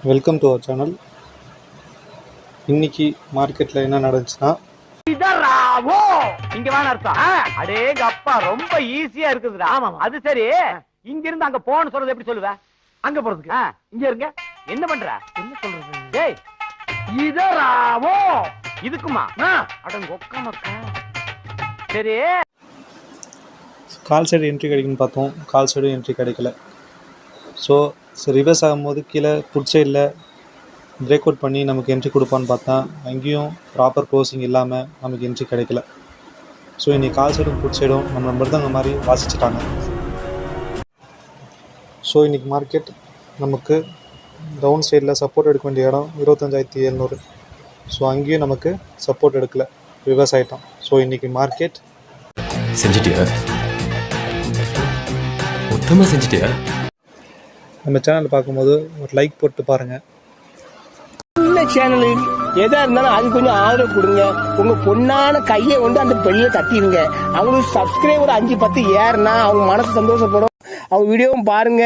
Welcome to our channel. இன்னைக்கு மார்க்கெட்டில் என்ன நடந்துச்சுன்னா, இங்க வேணா அர்த்தம். அடேங்க அப்பா, ரொம்ப ஈஸியா இருக்குதுடா. ஆமா, அது சரி. இங்க இருந்து அங்க போன்னு சொல்றது எப்படி சொல்லுவ? அங்க போறதுக்கு இங்க இருங்க. என்ன பண்ற? என்ன சொல்றது? டேய், இதராவோ இதுக்குமா? அடங்க ஒக்கமக்கா. சரி, கால் சைடு என்ட்ரி கிடைக்குன்னு பார்த்தோம். கால் சைடு என்ட்ரி கிடைக்கல. ஸோ ரிவர்ஸ் ஆகும்போது கீழே புட் சைடில் பிரேக் அவுட் பண்ணி நமக்கு என்ட்ரி கொடுப்பான்னு பார்த்தா அங்கேயும் ப்ராப்பர் க்ளோசிங் இல்லாமல் நமக்கு என்ட்ரி கிடைக்கல. ஸோ இன்றைக்கி கால் சைடும் புட் சைடும் நம்ம மிருதங்க மாதிரி வாசிச்சுட்டாங்க. ஸோ இன்றைக்கி மார்க்கெட் நமக்கு டவுன் சைடில் சப்போர்ட் எடுக்க வேண்டிய இடம் 25,700. ஸோ அங்கேயும் நமக்கு சப்போர்ட் எடுக்கல, ரிவர்ஸ் ஆகிட்டோம். ஸோ இன்றைக்கி மார்க்கெட் செஞ்சிட்டியா? மொத்தமாக செஞ்சிட்டியா? நம்ம சேனல் பார்க்கும்போது ஒரு லைக் போட்டு பாருங்கள். இந்த சேனலு எதா இருந்தாலும் அது கொஞ்சம் ஆதரவு கொடுங்க. உங்க பொண்ணான கையை கொண்டு அந்த பெல்ல தட்டிடுங்க. அவங்களுக்கு சப்ஸ்கிரைபர் 5-10 ஏறுனா அவங்க மனசு சந்தோஷப்படும். அவங்க வீடியோவும் பாருங்க.